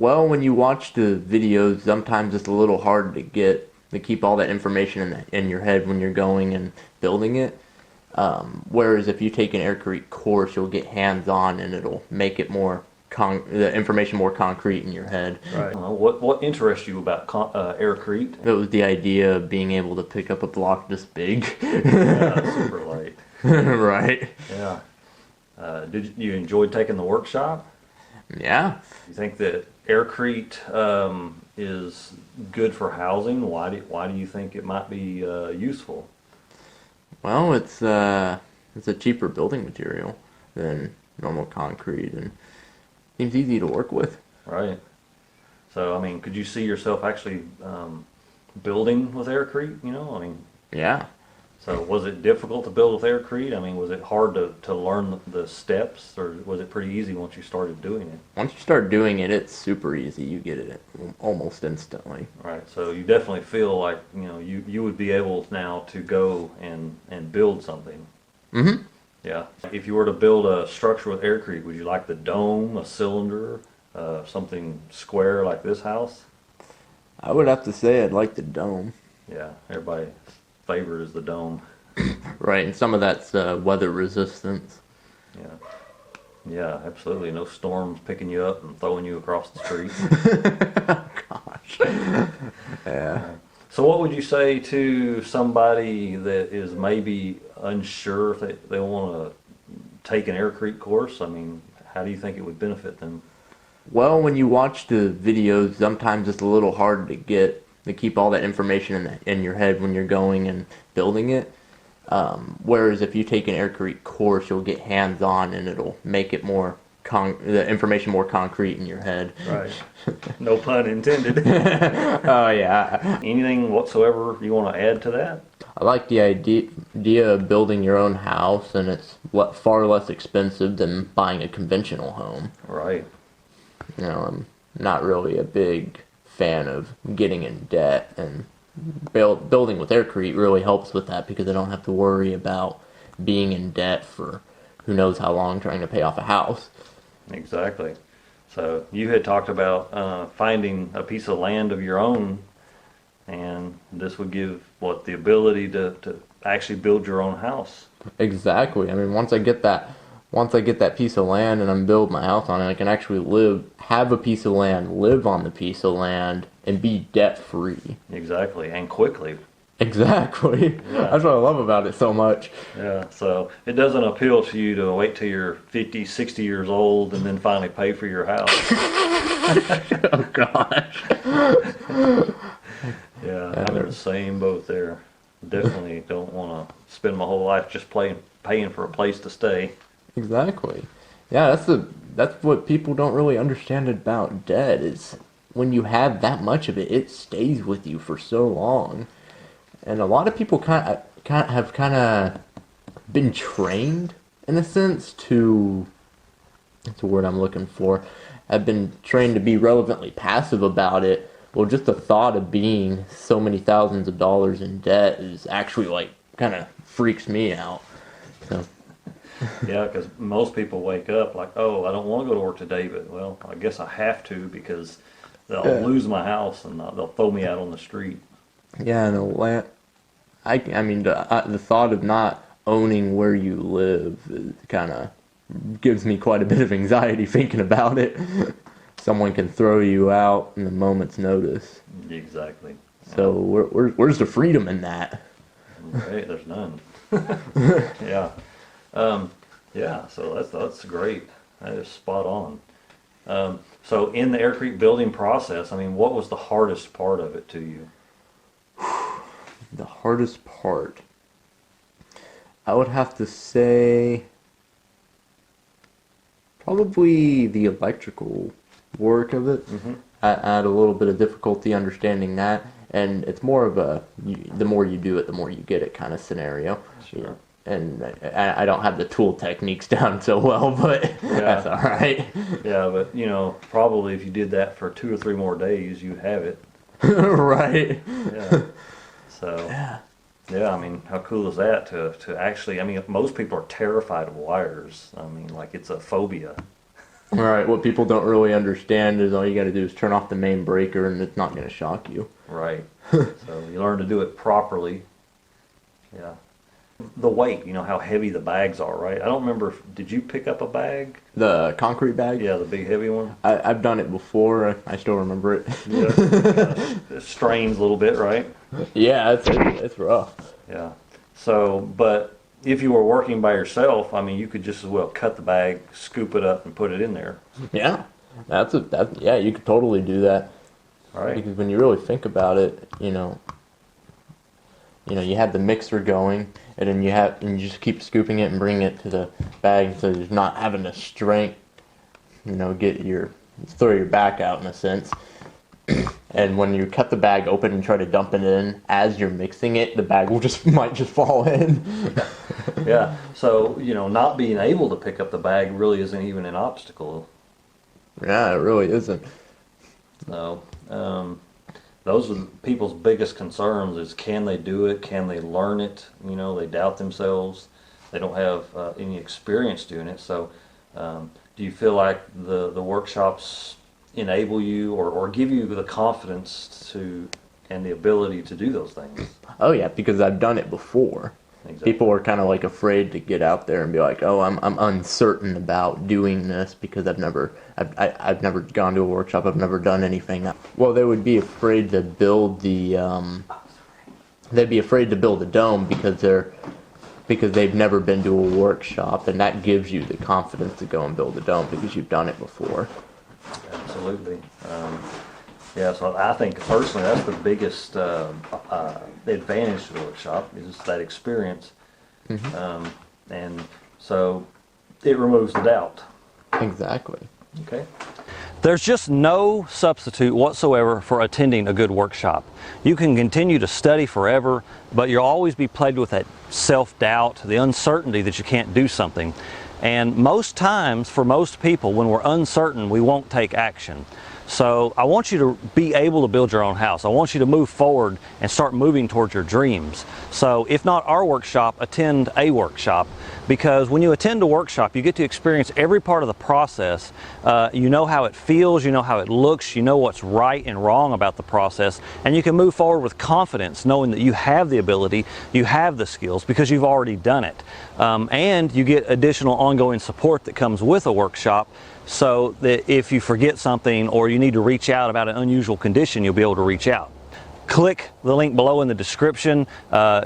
Well, when you watch the videos, sometimes it's a little hard to keep all that information in your head when you're going and building it. Whereas if you take an AirCrete course, you'll get hands-on and it'll make it more the information more concrete in your head. Right. What interests you about AirCrete? It was the idea of being able to pick up a block this big. Yeah, super light. Right. Yeah. Did you enjoy taking the workshop? Yeah. You think that AirCrete is good for housing? Why do you think it might be useful? Well, it's a cheaper building material than normal concrete and seems easy to work with. Right. So, I mean, could you see yourself actually building with AirCrete? Yeah. So was it difficult to build with AirCrete? I mean, was it hard to learn the steps, or was it pretty easy once you started doing it? Once you start doing it, it's super easy. You get it almost instantly. Right. So you definitely feel like, you would be able now to go and build something. Mm-hmm. Yeah. If you were to build a structure with AirCrete, would you like the dome, a cylinder, something square like this house? I would have to say I'd like the dome. Yeah. Everybody's favorite is the dome. Right, and some of that's weather resistance. Yeah. Yeah, absolutely. No storms picking you up and throwing you across the street. Gosh. Yeah. So what would you say to somebody that is maybe unsure if they want to take an AirCrete course? I mean, how do you think it would benefit them? Well, when you watch the videos, sometimes it's a little hard to keep all that information in your head when you're going and building it. Whereas if you take an AirCrete course, you'll get hands-on and it'll make it more the information more concrete in your head. Right. No pun intended. Oh yeah. Anything whatsoever you want to add to that? I like the idea of building your own house, and it's far less expensive than buying a conventional home. Right. I'm not really a big fan of getting in debt, and building with AirCrete really helps with that because I don't have to worry about being in debt for who knows how long trying to pay off a house. Exactly. So you had talked about finding a piece of land of your own, and this would give the ability to actually build your own house. Exactly. I mean, once I get that piece of land and I'm building my house on it, I can actually have a piece of land, live on the piece of land, and be debt free. Exactly, and quickly. Exactly. Yeah. That's what I love about it so much. Yeah, so it doesn't appeal to you to wait till you're 50, 60 years old and then finally pay for your house. Oh gosh. Yeah, I'm in the same boat there. Definitely don't want to spend my whole life just paying for a place to stay. Exactly. Yeah, that's what people don't really understand about debt is when you have that much of it, it stays with you for so long. And a lot of people kind of been trained in a sense to, that's a word I'm looking for, have been trained to be relevantly passive about it. Well, just the thought of being so many thousands of dollars in debt is actually kind of freaks me out. So. Yeah, because most people wake up like, oh, I don't want to go to work today, but well, I guess I have to because they'll lose my house and they'll throw me out on the street. Yeah, and I mean, the thought of not owning where you live kind of gives me quite a bit of anxiety thinking about it. Someone can throw you out in a moment's notice. Exactly. So where's the freedom in that? Right, there's none. Yeah. Yeah, so that's great. That is spot on. So in the AirCrete building process, I mean, what was the hardest part of it to you? The hardest part, I would have to say, probably the electrical work of it. Mm-hmm. I had a little bit of difficulty understanding that, and it's more of the more you do it, the more you get it kind of scenario. Sure. And I don't have the tool techniques down so well, but that's all right. Yeah, but probably if you did that for 2 or 3 more days, you'd have it. Right. Yeah. So. Yeah, I mean, how cool is that to actually? I mean, most people are terrified of wires. I mean, like it's a phobia. Right. What people don't really understand is all you got to do is turn off the main breaker, and it's not going to shock you. Right. So you learn to do it properly. Yeah. The weight, you know, how heavy the bags are, right? I don't remember, did you pick up a bag? The concrete bag? Yeah, the big heavy one. I've done it before. I still remember it. Yeah. It strains a little bit, right? Yeah, it's rough. Yeah. So, but if you were working by yourself, I mean, you could just as well cut the bag, scoop it up, and put it in there. Yeah, yeah, you could totally do that. All right. Because when you really think about it, you have the mixer going, and then you just keep scooping it and bringing it to the bag, so there's not having to strength, throw your back out in a sense. And when you cut the bag open and try to dump it in as you're mixing it, the bag might just fall in. Yeah. So, not being able to pick up the bag really isn't even an obstacle. Yeah, it really isn't. No. Those are people's biggest concerns is can they do it? Can they learn it? They doubt themselves. They don't have any experience doing it. So do you feel like the workshops enable you or give you the confidence and the ability to do those things? Oh yeah, because I've done it before. Exactly. People are kind of like afraid to get out there and be like, "Oh, I'm uncertain about doing this because I've never gone to a workshop. I've never done anything." Well, they would be afraid to build they'd be afraid to build a dome because they've never been to a workshop, and that gives you the confidence to go and build a dome because you've done it before. Absolutely. Yeah, so I think personally that's the biggest advantage to the workshop is that experience. Mm-hmm. And so it removes the doubt. Exactly. Okay. There's just no substitute whatsoever for attending a good workshop. You can continue to study forever, but you'll always be plagued with that self-doubt, the uncertainty that you can't do something. And most times, for most people, when we're uncertain, we won't take action. So I want you to be able to build your own house. I want you to move forward and start moving towards your dreams. So if not our workshop, attend a workshop, because when you attend a workshop, you get to experience every part of the process. You know how it feels, you know how it looks, you know what's right and wrong about the process, and you can move forward with confidence knowing that you have the ability, you have the skills because you've already done it. And you get additional ongoing support that comes with a workshop, so that if you forget something or you need to reach out about an unusual condition, you'll be able to reach out. Click the link below in the description,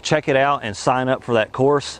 check it out and sign up for that course.